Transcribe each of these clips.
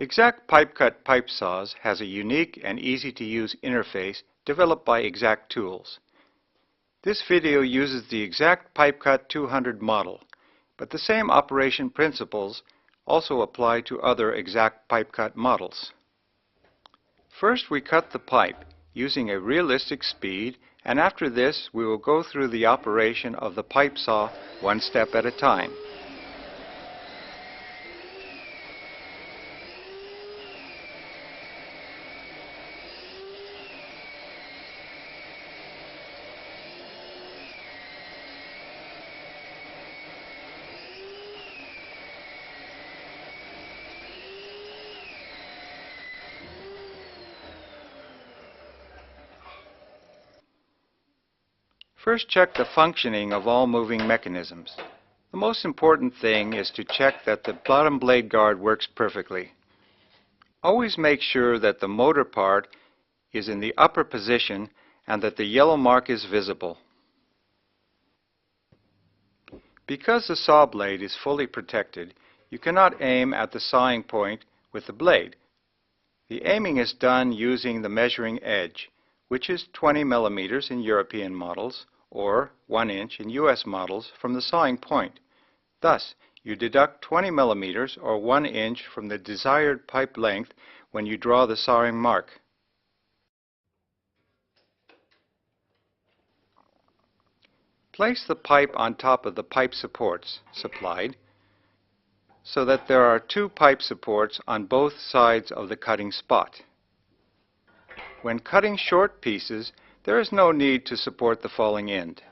Exact Pipe Cut pipe saws has a unique and easy-to-use interface developed by Exact Tools. This video uses the Exact Pipe Cut 200 model, but the same operation principles also apply to other Exact Pipe Cut models. First, we cut the pipe using a realistic speed, and after this we will go through the operation of the pipe saw one step at a time. First, check the functioning of all moving mechanisms. The most important thing is to check that the bottom blade guard works perfectly. Always make sure that the motor part is in the upper position and that the yellow mark is visible. Because the saw blade is fully protected, you cannot aim at the sawing point with the blade. The aiming is done using the measuring edge, which is 20 millimeters in European models or 1 inch in US models from the sawing point. Thus, you deduct 20 millimeters or 1 inch from the desired pipe length when you draw the sawing mark. Place the pipe on top of the pipe supports supplied so that there are two pipe supports on both sides of the cutting spot. When cutting short pieces, there is no need to support the falling end.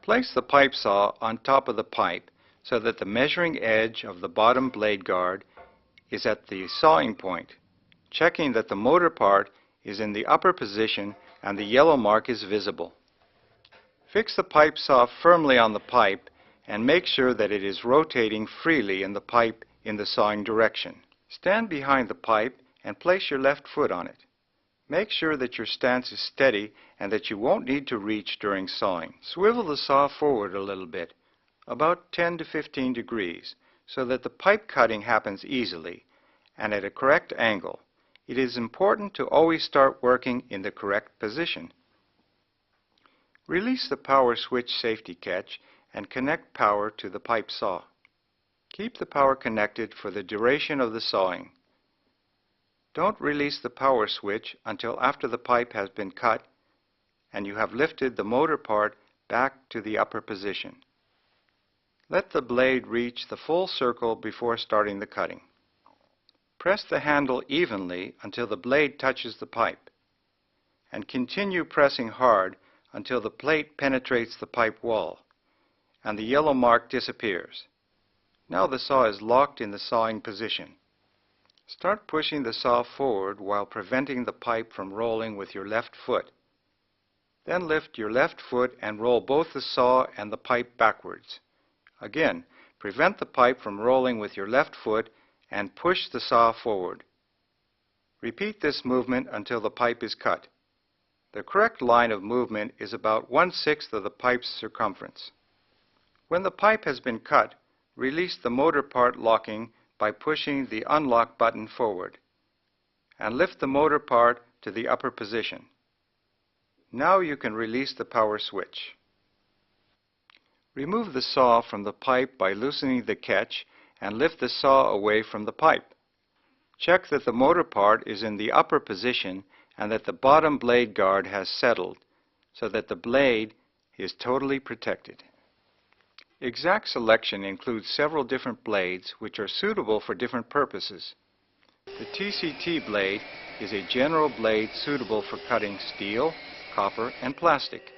Place the pipe saw on top of the pipe so that the measuring edge of the bottom blade guard is at the sawing point, checking that the motor part is in the upper position and the yellow mark is visible. Fix the pipe saw firmly on the pipe and make sure that it is rotating freely in the pipe in the sawing direction. Stand behind the pipe and place your left foot on it. Make sure that your stance is steady and that you won't need to reach during sawing. Swivel the saw forward a little bit, about 10 to 15 degrees, so that the pipe cutting happens easily and at a correct angle. It is important to always start working in the correct position. Release the power switch safety catch and connect power to the pipe saw. Keep the power connected for the duration of the sawing. Don't release the power switch until after the pipe has been cut and you have lifted the motor part back to the upper position. Let the blade reach the full circle before starting the cutting. Press the handle evenly until the blade touches the pipe, and continue pressing hard until the plate penetrates the pipe wall and the yellow mark disappears. Now the saw is locked in the sawing position. Start pushing the saw forward while preventing the pipe from rolling with your left foot. Then lift your left foot and roll both the saw and the pipe backwards. Again, prevent the pipe from rolling with your left foot and push the saw forward. Repeat this movement until the pipe is cut. The correct line of movement is about 1/6 of the pipe's circumference. When the pipe has been cut, release the motor part locking by pushing the unlock button forward, and lift the motor part to the upper position. Now you can release the power switch. Remove the saw from the pipe by loosening the catch and lift the saw away from the pipe. Check that the motor part is in the upper position and that the bottom blade guard has settled so that the blade is totally protected. Exact selection includes several different blades which are suitable for different purposes. The TCT blade is a general blade suitable for cutting steel, copper, and plastic.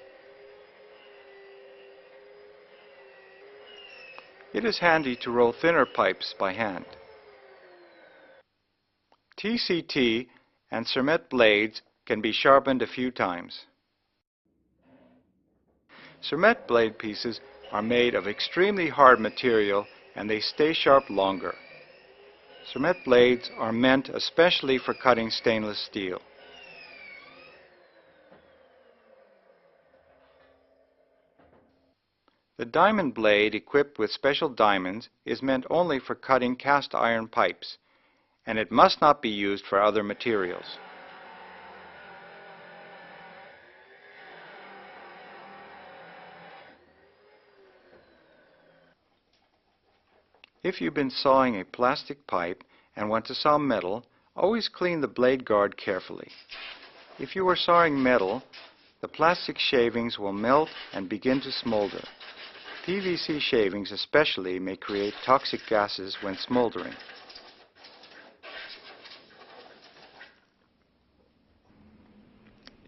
It is handy to roll thinner pipes by hand. TCT and Cermet blades can be sharpened a few times. Cermet blade pieces are made of extremely hard material and they stay sharp longer. Cermet blades are meant especially for cutting stainless steel. The diamond blade equipped with special diamonds is meant only for cutting cast iron pipes, and it must not be used for other materials. If you've been sawing a plastic pipe and want to saw metal, always clean the blade guard carefully. If you are sawing metal, the plastic shavings will melt and begin to smolder. PVC shavings especially may create toxic gases when smoldering.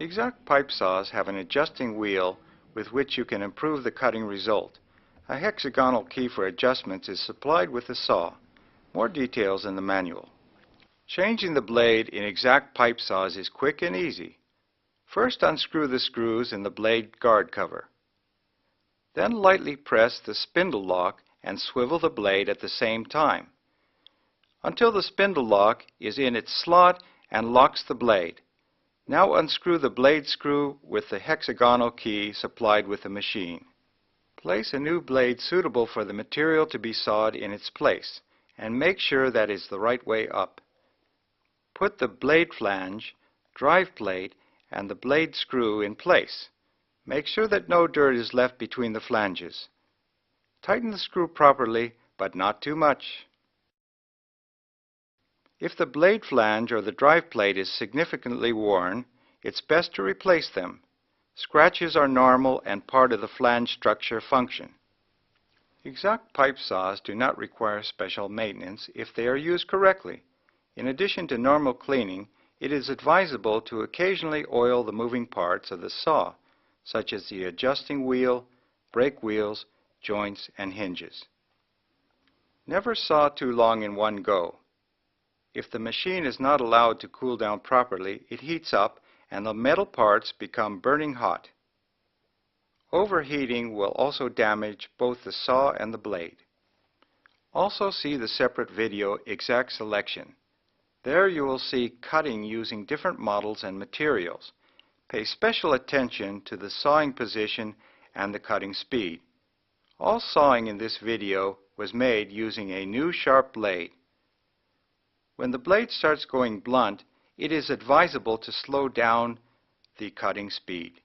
Exact pipe saws have an adjusting wheel with which you can improve the cutting result. A hexagonal key for adjustments is supplied with the saw. More details in the manual. Changing the blade in exact pipe saws is quick and easy. First, unscrew the screws in the blade guard cover. Then lightly press the spindle lock and swivel the blade at the same time until the spindle lock is in its slot and locks the blade. Now unscrew the blade screw with the hexagonal key supplied with the machine. Place a new blade suitable for the material to be sawed in its place, and make sure that is the right way up. Put the blade flange, drive plate, and the blade screw in place. Make sure that no dirt is left between the flanges. Tighten the screw properly, but not too much. If the blade flange or the drive plate is significantly worn, it's best to replace them. Scratches are normal and part of the flange structure function. Exact pipe saws do not require special maintenance if they are used correctly. In addition to normal cleaning, it is advisable to occasionally oil the moving parts of the saw, such as the adjusting wheel, brake wheels, joints, and hinges. Never saw too long in one go. If the machine is not allowed to cool down properly, it heats up and the metal parts become burning hot. Overheating will also damage both the saw and the blade. Also see the separate video Exact Selection. There you will see cutting using different models and materials. Pay special attention to the sawing position and the cutting speed. All sawing in this video was made using a new sharp blade. When the blade starts going blunt, it is advisable to slow down the cutting speed.